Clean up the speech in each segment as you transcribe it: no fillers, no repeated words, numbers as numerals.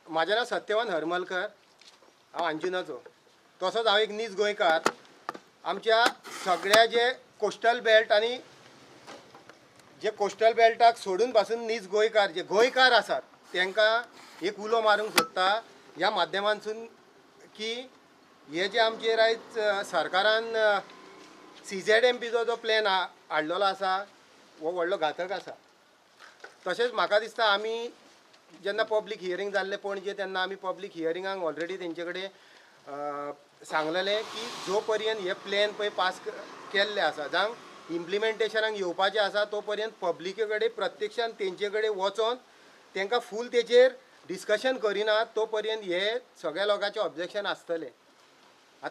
माझे नाव सत्यवान हरमलकर, हांव अंजुनाचो. तसोच हांव एक नीज गोंयकार. आमच्या सगळ्या जे कोस्टल बेल्ट आणि जे कोस्टल बेल्टाक सोडून पासून नीज गोंयकार जे गोंयकार आसात तांकां एक उलो मारूंक सोदता ह्या माध्यमांतसून की हे जे आमचेर आयज सरकारान CZMPचो जो प्लॅन हाडलेलो आसा हो व्हडलो घातक आसा. तशेंच म्हाका दिसता आमी जेन्ना पब्लीक हियरींग जाल्लें पणजे तेन्ना आमी पब्लीक हियरिंगाक ऑलरेडी तेंचे कडेन सांगलेलें की जो पर्यंत हे प्लॅन पळय पास केल्ले आसा जावं इम्प्लिमेंटेशनाक येवपाचें आसा तो पर्यंत पब्लिके कडेन प्रत्यक्षान तेंचे कडेन वचोन तांकां फूल तेचेर डिस्कशन करिनात तो पर्यंत हे सगळ्या लोकांचें ऑब्जेक्शन आसतलें.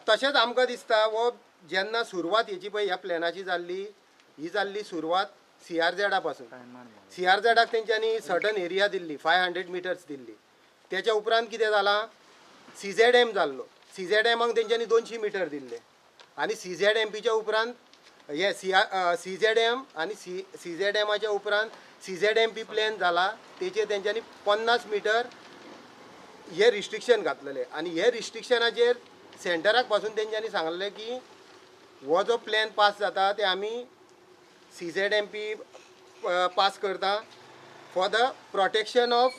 तशेंच आमकां दिसता वो जेन्ना सुरवात हेची पळय ह्या प्लॅनाची ही जाल्ली सुरवात CRZ पासून. CRZाक तेंच्यांनी certain area Delhi 500 metres Delhi. त्याच्या उपरांत कितें जालां CZM जाल्लो. CZMाक तेंच्यांनी 200 मिटर दिल्ले आनी CZMPच्या उपरांत हे CZM आनी CZMाच्या उपरांत CZMP प्लॅन जाला तेचेर तेंच्यांनी 50 मिटर हे रिस्ट्रिक्शन घातलेले आनी हे रिस्ट्रिक्शनाचेर सेंटराक पासून तेंच्यांनी सांगलें की हो जो प्लॅन पास जाता ते आमी CZMP पास करता for the protection of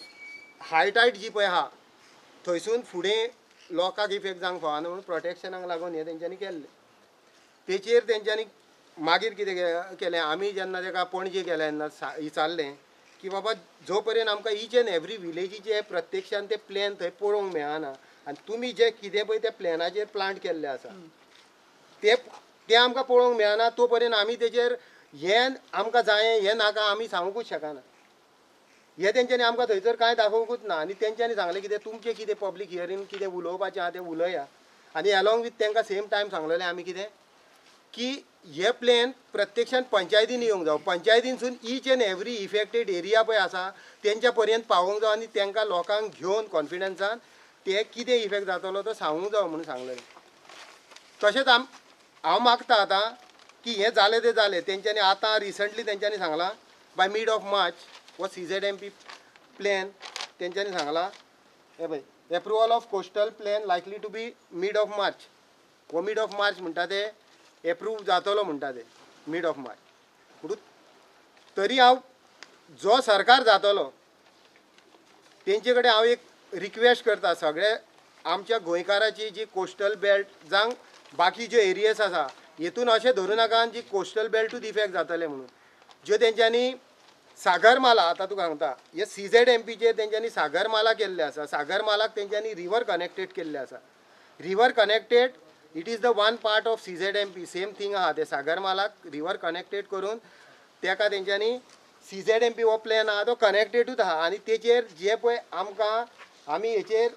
high tide जी पळय आहा थंयसून फुडें लोकांक इफेक्ट जावंक फावना म्हणून प्रोटेक्शनाक लागून हे तेंच्यांनी केल्लें. तेचेर तेंच्यांनी मागीर कितें केलें आमी जेन्ना ताका पणजे गेले तेन्ना विचारलें की बाबा जो पर्यंत आमकां ईच एंड एवरी विलेजीचे प्रत्यक्षान ते प्लॅन थंय पळोवंक मेळना आनी तुमी जे कितें पळय त्या प्लॅनाचेर प्लांट केल्ले आसा ते आमकां पळोवंक मेळना तो पर्यंत आमी तेचेर हें आमकां जायें हें नाका आमी सांगूंकूच शकना. हे तेंच्यांनी आमकां थंयसर कांय दाखोवंकूच ना आनी तेंच्यांनी सांगलें कितें तुमचें कितें पब्लीक हियरींग कितें उलोवपाचें आहा तें उलया आनी एलोंग वीथ तांकां सेम टायम सांगलेलें आमी कितें की हे प्लॅन प्रत्यक्षान पंचायतीन येवंक जाय. पंचायतीनसून each and every affected area पळय आसा तेंच्या पर्यंत पावोवंक जाय आनी तांकां लोकांक घेवन कॉन्फिडन्सान ते कितें इफेक्ट जातलो तो सांगूंक जाय म्हणून सांगलेलें. तशेंच हांव मागता आतां की हें जालें तें जालें तेंच्यांनी आतां रिसंटली तेंच्यांनी सांगलां बाय मिड ऑफ मार्च हो CZMP प्लॅन तेंच्यांनी सांगलां हे पळय approval of coastal plan likely to be mid of March. हो मिड ऑफ मार्च म्हणटा ते एप्रूव जातलो म्हणटा ते मिड ऑफ मार्च. म्हणून तरी हांव जो सरकार जातलो तेंचे कडेन हांव एक रिक्वेस्ट करता सगळे आमच्या गोंयकाराची जी कोस्टल बेल्ट जावं बाकी ज्यो एरियस आसा हेतून अशें धरूं नाका जी कोस्टल बेल्टूच इफेक्ट जातले म्हणून ज्यो तेंच्यांनी सागरमाला आतां तुका सांगता हे CZMPचेर तेंच्यांनी सागरमाला केल्ले आसा. सागरमालाक तेंच्यांनी रिवर कनेक्टेड केल्ले आसा. River connected it is the one part of CZMP same thing आहा ते सागरमालाक रिवर कनेक्टेड करून ताका तेंच्यांनी CZMP हो प्लॅन आहा तो कनेक्टेडूच आहा आनी तेचेर जे पळय आमकां आमी हेचेर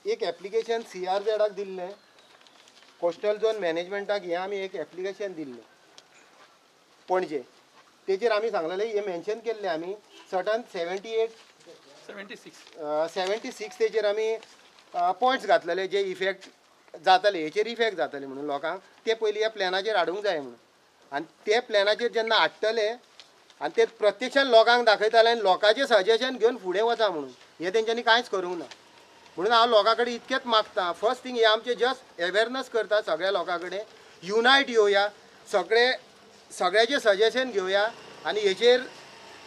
एक एप्लिकेशन CRZाक दिल्लें कोस्टल झोन मॅनेजमेंटाक हें आमी एक एप्लिकेशन दिल्लें पणजे तेचेर आमी सांगलेलें हें मेन्शन केल्लें आमी सर्टन 76 तेचेर आमी पॉयंट्स घातलेले जे इफेक्ट जातले हेचेर इफेक्ट जातले म्हणून लोकांक ते पयलीं ह्या प्लॅनाचेर हाडूंक जाय म्हणून आनी ते प्लॅनाचेर जेन्ना हाडटले आनी ते प्रत्यक्षान लोकांक दाखयताले आनी लोकांचें सजेशन घेवन फुडें वचा म्हणून हें तेंच्यांनी कांयच करूंक ना. म्हणून हांव लोकां कडेन इतकेंच मागता फर्स्ट थिंग हे आमचें जस्ट अवेरनस करता सगळ्या लोकां कडेन युनायट येवया सगळ्याचें सजेशन घेवया आनी हेचेर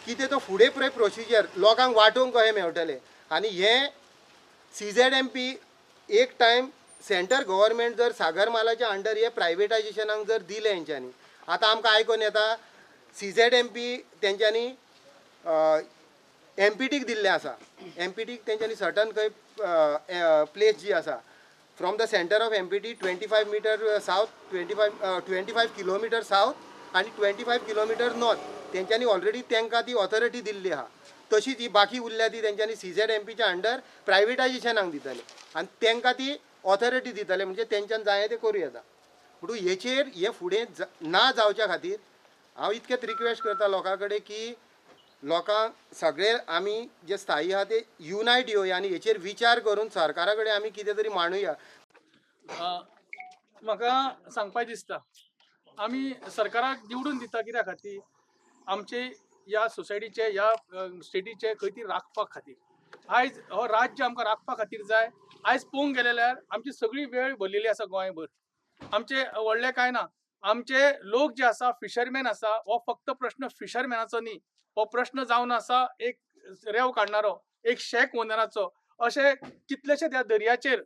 कितें तो फुडें पळय प्रोसिजर लोकांक वांटोवंक कशें मेळटलें आनी हें CZMP एक टायम सेंटर गव्हर्मेंट जर सागरमालाच्या अंडर हे प्रायवेटायजेशनाक जर दिलें हेंच्यांनी आतां आमकां आयकून येता CZMP तेंच्यांनी MPTक दिल्लें आसा. MPTक तेंच्यांनी सर्टन खंय प्लेस जी आसा from the centre of MPT 25 metre south 25 kilometre south आनी 25 किलोमिटर नॉर्थ तेंच्यांनी ऑलरेडी तांकां ती ऑथॉरिटी दिल्ली आहा. तशीच ही बाकी उरल्या ती तेंच्यांनी CZMPच्या अंडर प्रायवेटायजेशनाक दितले आनी तांकां ती ऑथॉरिटी दितले म्हणजे तेंच्यान जाय ते करूं येता. म्हणून हेचेर हे फुडें ना जावच्या खातीर हांव इतकेंच रिक्वेस्ट करता लोकां कडेन की लोकांक सगळे आमी जे स्थायी आहा ते युनायट येवया आनी हेचेर विचार करून सरकारा कडेन आमी कितें तरी मांडुया. म्हाका सांगपाचें दिसता आमी सरकाराक निवडून दिता कित्या खातीर आमचे या सोसायटीचे या स्टेटीचे खंय ती राखपा खातीर आयज हो राज्य आमकां राखपा खातीर जाय. आयज पळोवंक गेल्यार आमची सगळी वेळ भरलेली आसा गोंयभर. आमचे व्हडले काय ना, आमचे लोक जे आसा फिशरमॅन आसा हो फक्त प्रश्न फिशरमॅनाचो न्ही, हो प्रश्न जावन आसा एक रेंव काडणारो, एक शेक ओनराचो. अशे कितलेशे त्या दर्याचेर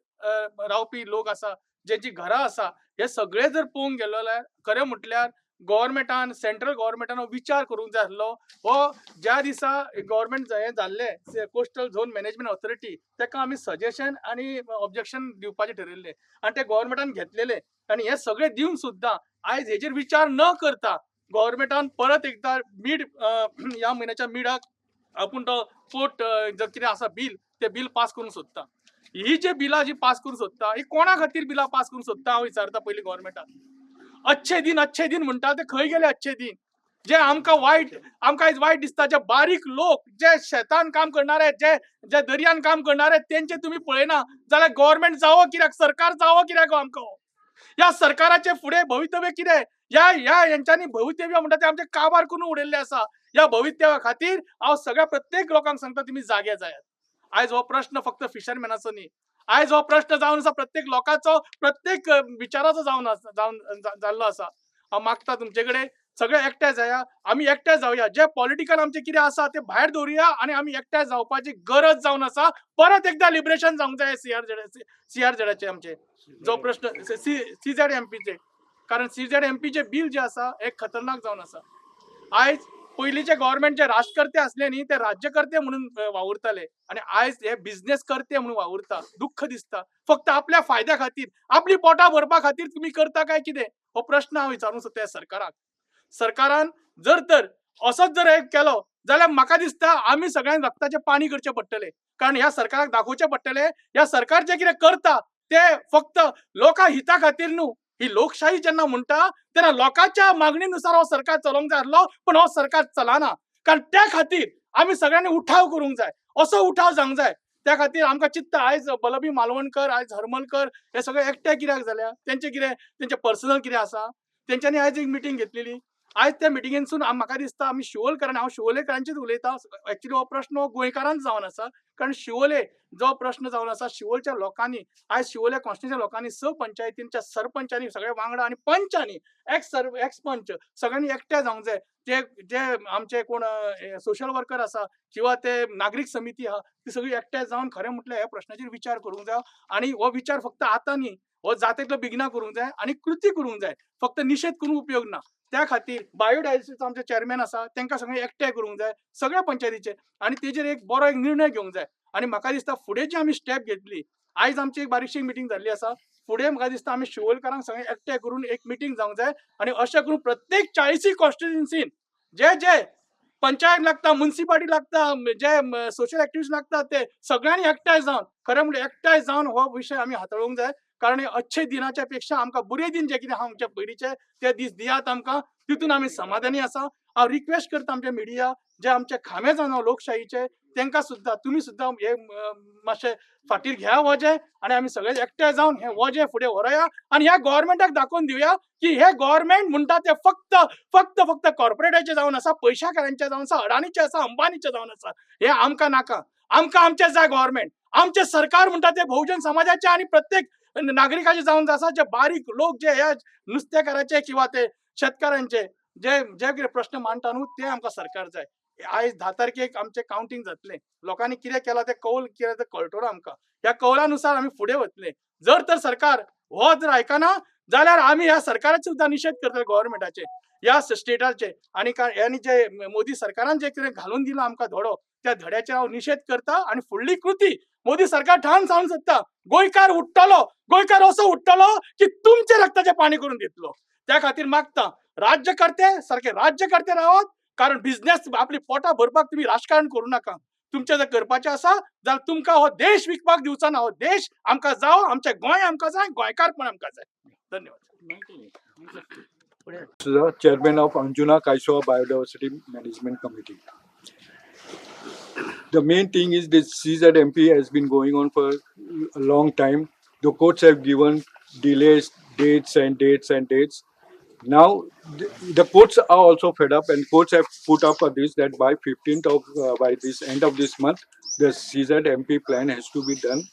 रावपी लोक आसा, जेंची घरां आसा, हे सगळे जर पळोवंक गेलो जाल्यार खरें म्हटल्यार गव्हर्मेंटान, सेंट्रल गव्हर्मेंटान हो विचार करूंक जाय आसलो. हो ज्या दिसा गव्हर्मेंट हे जाल्ले कोस्टल झोन मॅनेजमेंट ऑथॉरिटी, ताका आमी सजेशन आनी ऑब्जेक्शन दिवपाचे ठरयल्ले आनी ते गव्हर्मेंटान घेतलेले. आणि हे सगळे दिवन सुद्दां आयज हेजेर विचार न करता गव्हर्मेंटान परत एकदा ह्या म्हयन्याच्या मिडाक आपूण तो पोट जर कितें आसा बिल, ते बिल पास करूंक सोदता. ही जे बिलां जी पास करूंक सोदता, ही कोणा खातीर बिलां पास करूंक सोदता हांव विचारता पयलीं गव्हर्मेंटाक. अच्छे दिन म्हणटा ते खंय गेले अच्छे दिन? जे आमकां आयज वायट दिसता, जे बारीक लोक जे शेतान काम करणारे, जे जे दर्यान काम करणारे, तेंचे तुमी पळयना जाल्यार गव्हर्मेंट जावो कित्याक, सरकार जावो कित्याक आमकां? या सरकाराचे फुडें भवितव्य कितें? ह्या यांच्यांनी भवितव्य म्हणटा ते आमचे काबार करून उडयल्ले आसा. या भवितव्या खातीर हांव सगळ्या प्रत्येक लोकांक सांगता, तुमी जागे जायात. आयज हो प्रश्न फक्त फिशरमॅनाचो न्ही, आयज हो प्रश्न जावन आसा प्रत्येक लोकांचो, प्रत्येक विचाराचो जाल्लो आसा. हांव मागता तुमचे कडेन सगळे एकठांय जाया, आमी एकठांय जावया. जे पॉलिटिकल आमचे कितें आसा ते भायर दवरुया आनी आमी एकठांय जावपाची गरज जावन आसा. परत एकदा लिबरेशन जावंक जाय सीआरझेडाचे आमचे जो प्रश्न सीझेडएमपीचे. कारण सीझेडएमपीचे बिल जे आसा हे खतरनाक जावन आसा. आयज पयलींचे गव्हर्मेंट जे राजकर्ते असले न्ही, ते राज्यकर्ते म्हणून वावुरताले आनी आयज हे बिझनेस करते म्हणून वावुरता. दुःख दिसता. फक्त आपल्या फायद्या खातीर, आपली पोटां भरपा खातीर तुम्ही करता काय कितें? हो प्रश्न हांव विचारूंक सोदता सरकाराक. सरकारान जर तर असोच जर हे केलो जाल्यार म्हाका दिसता आमी सगळ्यांनी रक्ताचे पाणी करचे पडटले. कारण ह्या सरकाराक दाखोवचे पडटले ह्या सरकार जे कितें करता ते फक्त लोकां हिता खातीर न्हू. ही लोकशाही जेन्ना म्हणटा तेन्ना लोकांच्या मागणीनुसार हो सरकार चलोवंक जाय आसलो, पण हो सरकार चलना. कारण त्या खातीर आमी सगळ्यांनी उठाव करूंक जाय, असो उठाव जावंक जाय. त्या खातीर आमकां चित्ता आयज बलबी मालवणकर, आयज हरमलकर हे सगळे एकठांय कित्याक जाल्या? तेंचे पर्सनल कितें आसा? तेंच्यांनी आयज एक मिटींग घेतलेली. आयज त्या मिटिंगेनसून म्हाका दिसता आमी शिवोलेकर, हांव शिवोलेकरांचीच उलयतां. एक्चुअली हो प्रश्न गोंयकारांच जावन आसा. कारण शिवोले जो प्रश्न जावन आसा, शिवोलच्या लोकांनी आयज शिवोले कॉन्स्टिट्युन्सी लोकांनी 6 पंचायतींच्या सरपंचांनी सगळे वांगडा आनी पंचांनी एक्स पंच सगळ्यांनी एकठांय जावंक जाय. जे जे आमचे कोण सोशल वर्कर आसा किंवा ते नागरीक समिती आहा, ती सगळी एकठांय जावन खरें म्हटल्यार ह्या प्रश्नाचेर विचार करूंक जाय. आनी हो विचार फक्त आतां न्ही, हो जाता तितलो बेगिना करूंक जाय आनी कृती करूंक जाय. फक्त निशेध करून उपयोग ना. त्या खातीर बायोडायवर्सिटीचो आमचे चेअरमॅन आसा, तांकां सगळे एकठांय करूंक जाय सगळ्या पंचायतीचे आनी तेजेर एक बरो एक निर्णय घेवंक जाय. आनी म्हाका दिसता फुडें जी आमी स्टेप घेतली, आयज आमची एक बारीकशी मिटींग जाल्ली आसा. फुडें म्हाका दिसता आमी शिवोलकारांक सगळे एकठांय करून एक मिटींग जावंक जाय आनी अशें करून प्रत्येक 40 कॉन्स्टिट्युन्सीन जे जे पंचायत लागता, म्युनिसिपालिटी लागता, जे सोशल एक्टिव्हिस्ट लागतात, ते सगळ्यांनी एकठांय जावन खरें म्हणजे एकठांय जावन हो विशय आमी हाताळूंक जाय. कारण हे अच्छे दिनाच्या पेक्षा आमकां बुरे दिन जे कितें आहा आमच्या पयलींचे ते दीस दियात आमकां, तितून आमी समाधानी आसा. हांव रिक्वेस्ट करता आमच्या मिडिया, जे आमचे खांबे जावन लोकशाहीचे, तांकां सुद्दां तुमी सुद्दां हे मातशे फाटीर घ्या वजें आनी आमी सगळे एकठांय जावन हे वजें फुडें व्हरया आनी ह्या गव्हर्मेंटाक दाखोवन दिवया की हे गव्हर्मेंट म्हणटा ते फक्त फक्त फक्त कॉर्पोरेटाचे जावन आसा, पयशाकारांचे जावन आसा, अडाणीचे आसा, अंबानीचे जावन आसा. हे आमकां नाका. आमकां आमचें जाय गव्हर्मेंट. आमचे सरकार म्हणटा ते बहुजन समाजाचे आनी प्रत्येक नागरिकाचे जावन आसा. जे बारीक लोक जे ह्या नुस्तेकाराचे किंवा ते शेतकारांचे जे जे कितें प्रश्न मांडटा न्हू, ते आमकां सरकार जाय. आयज 10 तारखेक आमचे कावंटिंग जातलें. लोकांनी कितें केलां ते कौल कितें ते कळटलो आमकां. ह्या कौलानुसार आमी फुडें वतले. जर तर सरकार हो जर आयकना जाल्यार आमी ह्या सरकाराचे सुद्दां निशेध करतले गव्हर्मेंटाचे, ह्या स्टेटाचे आनी ह्यांनी जे मोदी सरकारान जे कितें घालून दिला आमकां धडो, त्या धड्याचेर हांव निशेध करता आनी फुडली कृती मोदी सरकार ठाण सांगूंक सोदता. गोंयकार उठ्ठलो, गोंयकार असो उठ्ठलो की तुमचे रक्ताचे पाणी करून दितलो. त्या खातीर मागता राज्यकर्ते सारखे राज्यकर्ते रावात. कारण बिझनेस आपली पोटां भरपाक तुमी राजकारण करूं नाका. तुमचें जर करपाचें आसा जाल्यार तुमकां हो देश विकपाक दिवचो ना. हो देश आमकां जावो, आमचें गोंय आमकां जाय, गोंयकारपण आमकां जाय. धन्यवाद. The chairman of Anjuna-Chapora Biodiversity Management Committee. The main thing is this CZMP has been going on for a long time. The courts have given delays, dates and dates and dates. Now the courts are also fed up, and courts have put up a this that by 15th of by this end of this month, the CZMP plan has to be done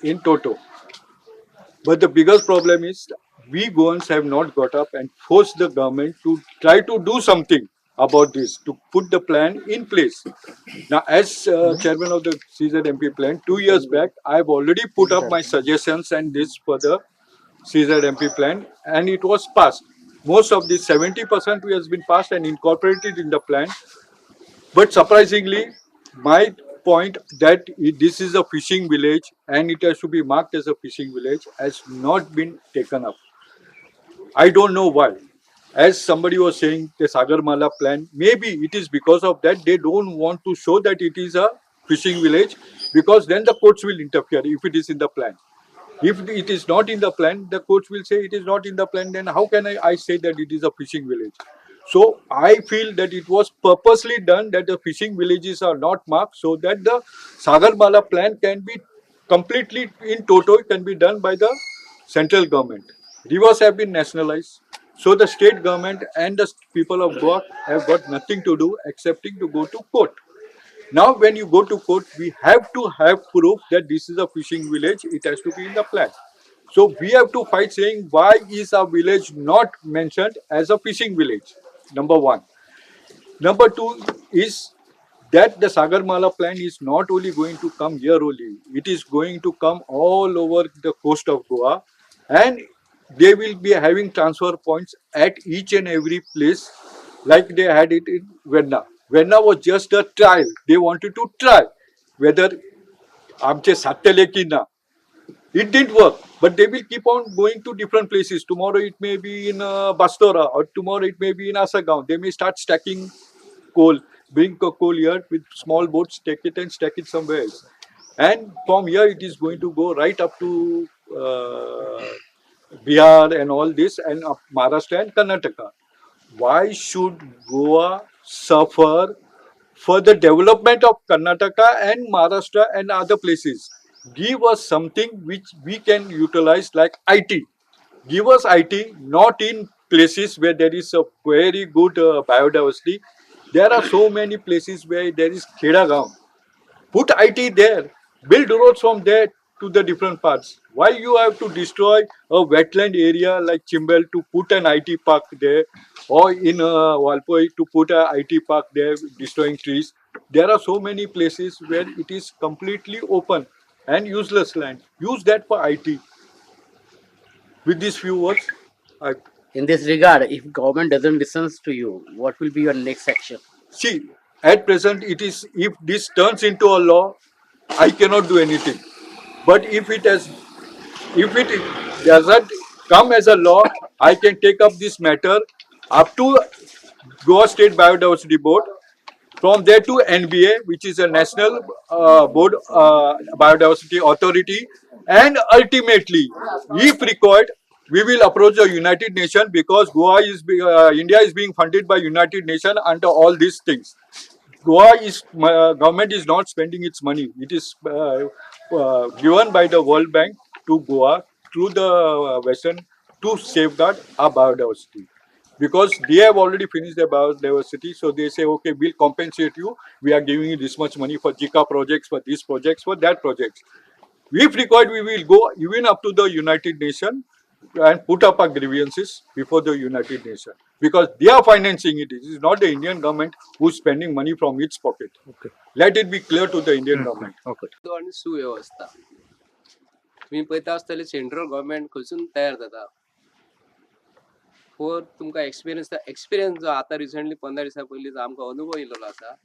in toto. But the biggest problem is we Goans have not got up and forced the government to try to do something about this, to put the plan in place. Now, as chairman of the CZMP plan, 2 years back, I've already put up my suggestions and this for the CZMP plan, and it was passed. Most of the 70% has been passed and incorporated in the plan. But surprisingly, my point that this is a fishing village and it has to be marked as a fishing village has not been taken up. I don't know why. As somebody was saying, the Sagarmala plan, maybe it is because of that they don't want to show that it is a fishing village, because then the courts will interfere if it is in the plan. If it is not in the plan, the courts will say it is not in the plan. Then how can I say that it is a fishing village? So I feel that it was purposely done that the fishing villages are not marked so that the Sagarmala plan can be completely in toto can be done by the central government. Rivers have been nationalized. So the state government and the people of Goa have got nothing to do excepting to go to court. Now, when you go to court, we have to have proof that this is a fishing village. It has to be in the plan. So we have to fight saying why is a village not mentioned as a fishing village? Number one. Number two is that the Sagarmala plan is not only going to come here only, it is going to come all over the coast of Goa, and they will be having transfer points at each and every place like they had it in Venna. Venna was just a trial. They wanted to try whether आमचे सातले की ना. It didn't work, but they will keep on going to different places. Tomorrow it may be in Bastora, or tomorrow it may be in Asagaon. They may start stacking coal, bring coal here with small boats, take it and stack it somewhere else. And from here it is going to go right up to Bihar and all this, and up Maharashtra and Karnataka. Why should Goa suffer for the development of Karnataka and Maharashtra and other places? Give us something which we can utilize like IT. Give us IT, not in places where there is a very good biodiversity. There are so many places where there is Kheda Gaon. Put IT there. Build roads from there to the different parts. Why you have to destroy a wetland area like Chimbel to put an IT park there, or in Walpoi to put a IT park there, destroying trees? There are so many places where it is completely open and useless land. Use that for IT. With these few words, I In this regard, if government doesn't listen to you, what will be your next action? see. At present, it is if this turns into a law, I cannot do anything. But if it doesn't come as a law, I can take up this matter up to Goa State Biodiversity Board, from there to NBA, which is a national board biodiversity authority, and ultimately, if required, we will approach the United Nations, because India is being funded by United Nations under all these things. Goa is government is not spending its money. It is given by the World Bank to Goa through the Western to safeguard our biodiversity. Because they have already finished their biodiversity, so they say, okay, we'll compensate you. We are giving you this much money for Jika projects, for these projects, for that projects. If required, we will go even up to the United Nations and put up our grievances before the United Nations, because they are financing it. It is not the Indian government who is spending money from its pocket. Okay. Let it be clear to the Indian government. Okay. आणि सुव्यवस्था तुम्ही पळयता आसतले central government खंयसून तयार जाता four तुमकां experience जो आता रिसेंटली 15 दिसा पयलीं जो आमकां अनुभव येयल्लो आसा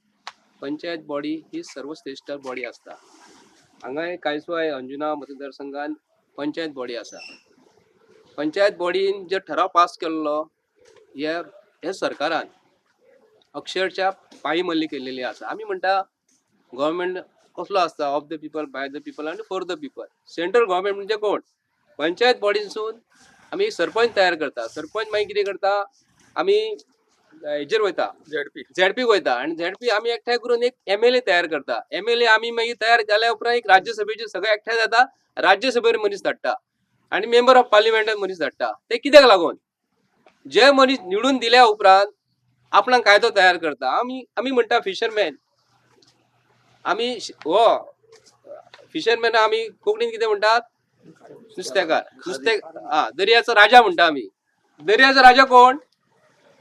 पंचायत बॉडी ही सर्वश्रेष्ठ बॉडी आसता हांगा कांयसवाय अंजुना मतदारसंघान पंचायत बॉडी आसा पंचायत बॉडीन जे ठराव पास केल्लो हे सरकारान अक्षरशः पायमल्ली केलेली आसा आमी म्हणटा गव्हर्मेंट कसलो आसता of the people by the people आणि for the people central government म्हणजे कोण पंचायत बॉडीसून आमी सरपंच तयार करता सरपंच मागीर कितें करता आमी हेजेर वयता झेडपीक वयता आणि झेडपी आमी एकठांय करून एक MLA तयार करता MLA आमी मागीर तयार जाल्या उपरांत एक राज्यसभेचे सगळे एकठांय जाता राज्यसभेवर मनीस धाडटा आणि मेंबर ऑफ पार्लिमेंटान मनीस धाडटा ते कित्याक लागून जे मनीस निवडून दिल्या उपरांत आपणाक कायदो तयार करता. आमी म्हणटा फिशरमॅन, आमी हो फिशरमॅन आमी कोंकणीन कितें म्हणटात, नुस्तेकार. दर्याचो राजा म्हणटा आमी. दर्याचो राजा कोण?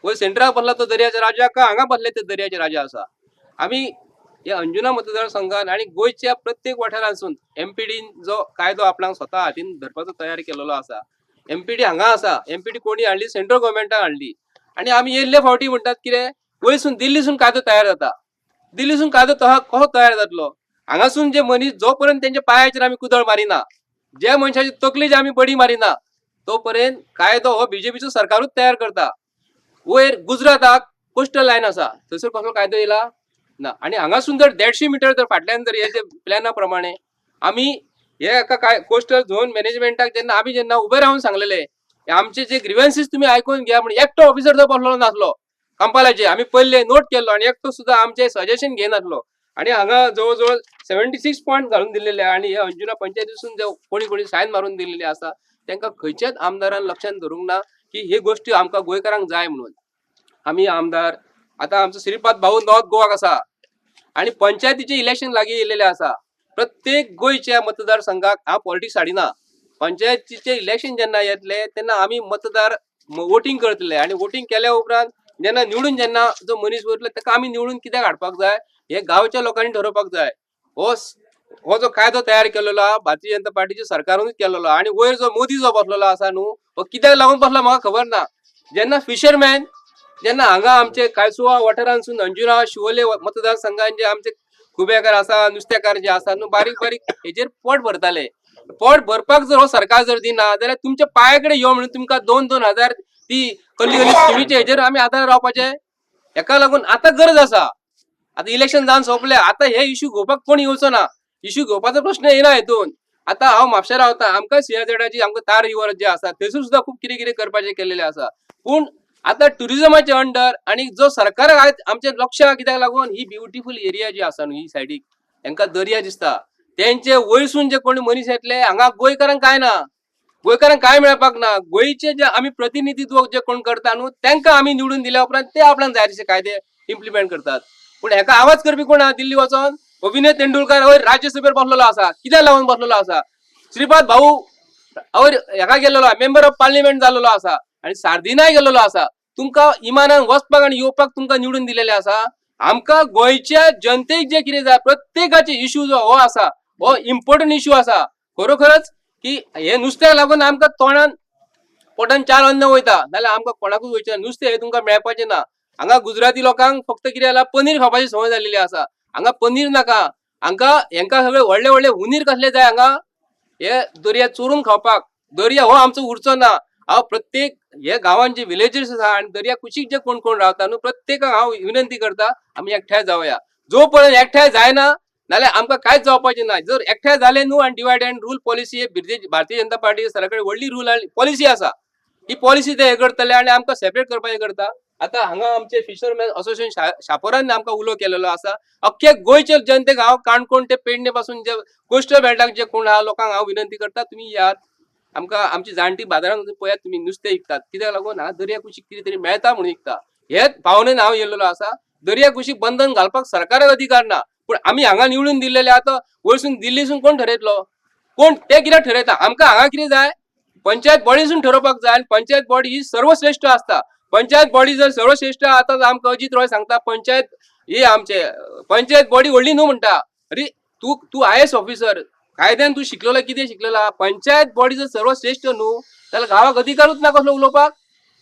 वयर सेंटराक बसला तो दर्याचा राजा का हांगा बसले ते दर्याचे राजा आसा. आमी या अंजुना मतदारसंघात आणि गोयच्या प्रत्येक वाठारांसून एमपीडीन जो कायदो आपणाक स्वता हातीन धरपाचो तयार केलेलो आसा. एमपीडी हांगा आसा. एमपीडी कोणी हाडली? सेंट्रल गव्हर्मेंटान हाडली. आणि आमी येयल्ले फावटी म्हणटात कितें, वयरसून दिल्लीसून कायदो तयार जाता. दिल्लीसून कायदो कसो तयार जातलो? हांगासून जे मनीस जो पर्यंत तेंच्या पांयाचेर आमी कुदळ मारिना, ज्या मनशाची तकलेचेर आमी बडी मारिना, तो पर्यंत कायदो हो बीजेपीचो सरकारूच तयार करता. वयर गुजराताक कोस्टल लायन आसा, थंयसर कसलो कायदो येयला ना. आणि हांगासून जर 150 मिटर जर फाटल्यान जर हे जे प्लॅना प्रमाणे आमी हे एका काय कोस्टल झोन मॅनेजमेंटाक जेन्ना उबे रावन सांगलेले आमचे जे ग्रिव्हन्सीस तुम्ही ऐकून घ्या म्हणून एकटो ऑफिसर जर बसलो नासलो कंपालाचे, आम्ही पहिले नोट केलो आणि एकटो सुद्धा आमचे सजेशन घेनासलो. आणि हांगा जवळजवळ 76 पॉयंट घालून दिलेले आणि हे अंजुना पंचायतीसून जे कोणी सायन मारून दिलेले आसा तांकां खंयच्याच आमदारान लक्षात धरूंक ना की हे गोष्टी आमकां गोंयकारांक जाय म्हणून. आमी आमदार आता आमचो श्रीपाद भाऊ नॉर्थ गोवाक आसा आणि पंचायतीचे इलेक्शन लागीं येयलेले आसा. प्रत्येक गोंयच्या मतदारसंघाक हांव पॉलिटिक्स हाडिना. पंचायतीचे इलेक्शन जेन्ना येतले तेन्ना आमी मतदार वोटिंग करतले आणि वोटिंग केल्या उपरांत जेन्ना निवडून जेन्ना जो मनीस वयतलो ताका आमी निवडून कित्याक हाडपाक जाय हे गांवच्या लोकांनी ठरोवपाक जाय. हो जो कायदो तयार केलेलो भारतीय जनता पार्टीच्या सरकारानूच केलेलो आणि वयर जो मोदी जो बसलेलो आसा न्हू हो कित्याक लागून बसला म्हाका खबर ना. जेन्ना फिशरमॅन जेन्ना हांगा आमचे कालसुवा वाठारांसून अंजुना शिवोले मतदारसंघान जे आमचे खुबेकार आसा, नुस्तेकार जे आसा न्हू, बारीक बारीक हेजेर पोट भरताले. पोट भरपाक जर हो सरकार जर दिना जाल्यार तुमच्या पांया कडेन यो म्हणून तुमकां 2-2 हजार ती कसली स्किमीचे हेजेर आमी आदार रावपाचे. हेका लागून आतां गरज आसा. आता इलेक्शन जावन सोंपले, आता हे इश्यू घेवपाक कोण येवचो ना. इश्यू घेवपाचो प्रश्न येना हेतून. आता हांव म्हापशा रावता, आमकां सिंहगडाची आमकां तार रिवर जे आसा थंयसर सुद्धा खूब कितें कितें करपाचें केलेलें आसा. पूण आता टुरिजमाचे अंडर आणि जो सरकाराक आमचे लक्ष कित्याक लागून ही ब्युटिफूल एरिया जी आसा न्हू ही सायडीक हांकां दर्या दिसता, तेंचे वयरसून जे कोणी मनीस येतले हांगा गोंयकारांक काय ना, गोंयकारांक काय मेळपाक ना. गोंयचे जे आमी प्रतिनिधित्व जे कोण करता न्हू तांकां आमी निवडून दिल्या उपरांत ते आपल्याक जाय तशे कायदे इम्प्लिमेंट करतात. पूण हेका आवाज करपी कोण आहा दिल्ली वचोन? विनय तेंडुलकर वयर राज्यसभेर बसलेलो आसा. कित्याक लागून बसलेलो आसा? श्रीपाद भाऊ वयर हेका गेलेलो मेंबर ऑफ पार्लिमेंट जाल्लो आसा आणि सार्दिनाय गेलेलो आसा. तुमकां इमानान वचपाक आणि येवपाक तुमकां निवडून दिलेले आसा. आमकां गोंयच्या जनतेक जे कितें जाय प्रत्येकाचे इश्यू जो हो आसा हो इम्पॉर्टंट इश्यू आसा. खरोखरच की हे नुस्त्याक लागून आमकां तोंडान पोटान 4 अन्न वयता नाल्यार आमकां कोणाकूच वयचें ना. नुस्तें हे तुमकां मेळपाचें ना. हांगा गुजराती लोकांक फक्त कितें जाला पनीर खावपाची संवय जाल्ली आसा. हांगा पनीर नाका. हेंकां सगळे व्हडले व्हडले हुनीर कसले जाय हांगा हे दर्या चोरून खावपाक. दर्या हो आमचो उरचो ना. हांव प्रत्येक हे गांवांत जे विलेजीस आसा आणि दर्या कुशीक जे कोण कोण रावता न्हू प्रत्येकाक हांव विनंती करता आमी एकठांय जावया. जो पर्यंत एकठांय जायना नाल्यार आमकां कांयच जावपाचें ना. जर एकठांय जाले न्हू आणि divide and rule policy Bharatiya Janata party सरकाराकडे व्हडली रूल आणि पॉलिसी आसा. ही पॉलिसी ते हे करतले आणि आमकां सेपरेट करपाचें करता. आता हांगा आमचे फिशरमॅन असोसिएशन शापोरान आमकां उलो केलेलो आसा. अख्खे गोंयचे जनतेक हांव काणकोण ते पेडणे पासून जे कोस्टल बेल्टाक जे कोण आहा लोकांक हांव विनंती करता तुमी यात. आमकां आमची जाणटी बाजारांत पळयात तुमी नुस्तें विकतात कित्याक लागून दर्या कुशीक कितें तरी मेळटा म्हणून विकता. हेच भावनेन हांव येयल्लो आसा. दर्या कुशीक बंधन घालपाक सरकाराक अधिकार ना. पूण आमी हांगा निवडून दिल्लेले आतां वयरसून दिल्लीसून कोण ठरयतलो? कोण ते कित्याक ठरयता? आमकां हांगा कितें जाय पंचायत बॉडीसून ठरोवपाक जाय आणि पंचायत बॉडी ही सर्वश्रेष्ठ आसता. पंचायत बॉडी जर सर्वश्रेष्ठ आता आमकां अजित रॉय सांगता पंचायत ही आमचे पंचायत बॉडी व्हडली न्हू म्हणटा. अरे तू IAS ऑफिसर कायद्यान तू शिकलेलो कितें शिकलेला? पंचायत बॉडी जर सर्वश्रेष्ठ न्हू जाल्यार गांवाक अधिकारूच ना कसलो उलोवपाक.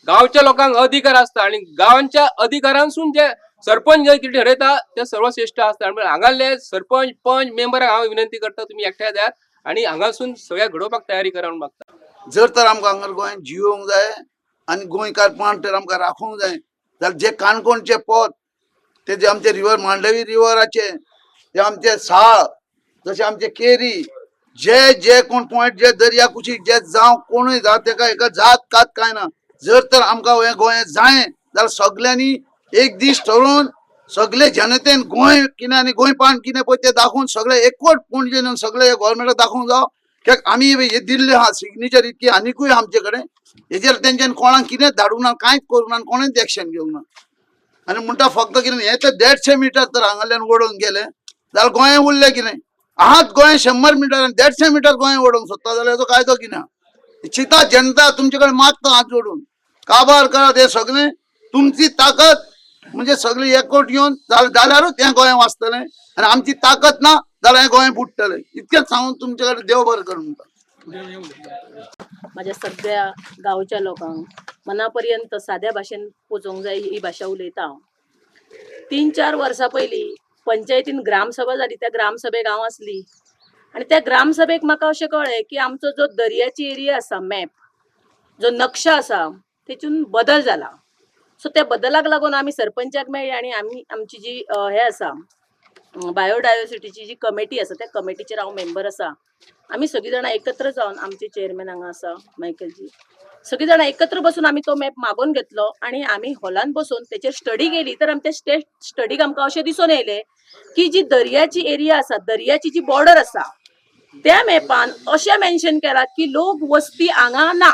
गांवच्या लोकांक अधिकार आसता आणि गांवच्या अधिकारांसून जे सरपंच जे कितें ठरयता ते सर्वश्रेष्ठ आसता. हांगाले सरपंच पंच मेंबराक हांव विनंती करता तुमी एकठांय जायात आणि हांगासून सगळ्या घडोवपाक तयारी करा म्हणून मागता. जर तर आमकां हांगा गोंयांत जियोंक जाय आनी गोंयकारपण तर आमकां राखूंक जाय जाल्यार जे काणकोणचे पोत ते जे आमचे रिवर मांडवी रिवराचे जे आमचे साळ जशे आमचे केरी जे जे कोण पॉयंट जे दर्या कुशीक जे जावं कोणूय जावं तेका एका जात कात काय ना. जर तर आमकां हे गोंय जाय जाल्यार सगल्यांनी एक दीस ठरोवन सगळे जनतेन गोंय कितें आनी गोंयपण कितें पळय ते दाखोवन सगळे एकवट पणजेन सगळे गोवोरमेंटाक दाखोवंक जावं कित्याक आमी हे दिल्ले हा सिग्नेचर इतकी आनीकूय आमचे कडेन हेजेर तेंच्यानी कोणाक कितें धाडूंक ना, कांयच करूंक ना आनी कोणेच एक्शन घेवंक ना. आनी म्हणटा फक्त कितें हे तर 150 मिटर तर हांगाल्यान ओडून गेले जाल्यार गोंय उरलें कितें. आहात गोंय 100 मिटर आनी 150 मिटर गोंय ओडूंक सोदता जाल्यार हेजो कायदो कितें. चिता जनता तुमचे कडेन मागता हात जोडून काबार करात हे सगळे. तुमची ताकद म्हणजे सगळी एकवट येवन जाल्यारूच हें गोंय वाचतलें आनी आमची ताकद ना जाल्यार हें गोंय बुडटलें. इतकेंच सांगून तुमचे कडेन देव बरें करूं म्हणटा. माझ्या सगळ्या गांवच्या लोकांक मनापर्यंत साध्या भाशेन पोचोवंक जाय ही भाशा उलयता हांव. 3-4 वर्सां पयलीं पंचायतीन ग्रामसभा जाली. त्या ग्रामसभेक हांव आसली आनी त्या ग्रामसभेक म्हाका अशें कळ्ळें की आमचो जो दर्याची एरिया आसा, मॅप जो नक्षा आसा तेतून बदल जाला. सो त्या बदलाक लागून आमी सरपंचाक मेळ्ळे आनी आमी आमची जी हे आसा बायोडायवर्सिटीची जी कमिटी आसा त्या कमिटीचेर हांव मेंबर आसा. आमी सगळीं जाणां एकत्र जावन आमचे चेअरमॅन हांगा आसा मायकलजी, सगळीं जाणां एकत्र बसून आमी तो मॅप मागोवन घेतलो आनी आमी हॉलान बसून तेचेर स्टडी केली. तर आमच्या स्टडीक आमकां अशें दिसून येयलें की जी दर्याची एरिया आसा, दर्याची जी बॉर्डर आसा त्या मॅपान अशें मेन्शन केलां की लोक वस्ती हांगा ना.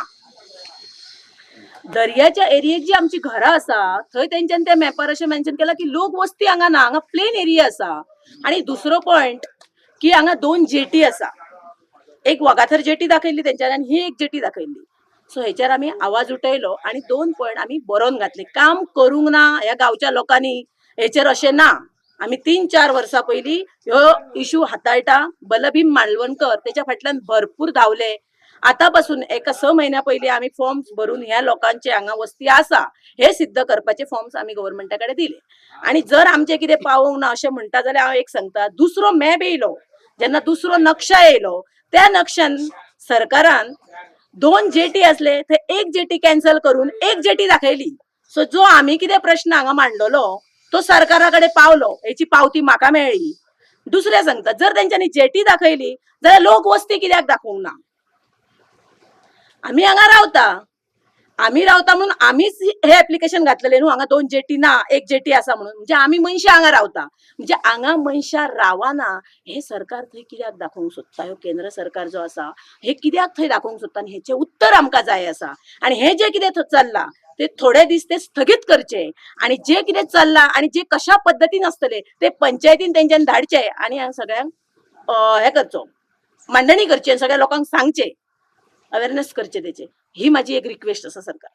दर्याच्या एरियेक जी आमची घरां आसा थंय तेंच्यान त्या मॅपार अशें मेन्शन केलां की लोक वस्ती हांगा ना, हांगा प्लेन एरिया आसा. आनी दुसरो पॉयंट की हांगा 2 जेटी आसा. एक वागाथर जेटी दाखयल्ली तेंच्यानी आनी ही एक जेटी दाखयल्ली. सो हेचेर आमी आवाज उठयलो आनी 2 पॉयंट आमी बरोवन घातले. काम करूंक ना ह्या गांवच्या लोकांनी हेचेर अशें ना. आमी 3-4 वर्सां पयलीं ह्यो इश्यू हाताळटा. बलभीम मालवणकर तेच्या फाटल्यान भरपूर धांवले. आतां पासून एका 6 म्हयन्या पयलीं आमी फॉर्म्स भरून ह्या लोकांचे हांगा वस्ती आसा हे सिद्ध करपाचे फॉर्म्स आमी गव्हर्नमेंटा कडेन दिले. आनी जर आमचे कितें पावोंक ना अशें म्हणटा जाल्यार हांव एक सांगता, दुसरो मॅप येयलो, जेन्ना दुसरो नक्षा येयलो त्या नक्षान सरकारान 2 जेटी आसले थंय 1 जेटी कॅन्सल करून 1 जेटी दाखयली. सो जो आमी कितें प्रश्न हांगा मांडलेलो तो सरकारा कडेन पावलो. हेची पावती म्हाका मेळ्ळी. दुसरें सांगता, जर तेंच्यांनी जेटी दाखयली जाल्यार लोक वस्ती कित्याक दाखोवंक ना. आमी हांगा रावता म्हणून आमीच हे ऍप्लिकेशन घातलेले न्हू हांगा 2 जेटी ना 1 जेटी आसा म्हणून. म्हणजे आमी मनशां हांगा रावता, म्हणजे हांगा मनशां रावाना हे सरकार थंय कित्याक दाखोवंक सोदता. ह्यो केंद्र सरकार जो आसा हे कित्याक थंय दाखोवंक सोदता आनी हेचे उत्तर आमकां जाय आसा. आनी हे जे कितें चल्लां ते थोडे दीस ते स्थगीत करचे आनी जे कितें चल्लां आनी जे कशा पद्दतीन आसतले ते पंचायतीन तेंच्यानी धाडचे आनी हांगा सगळ्यांक हे करचो, मांडणी करची, सगळ्या लोकांक सांगचे, अवेअरनेस करचे तेचे. ही माझी एक रिक्वेस्ट आसा सरकार.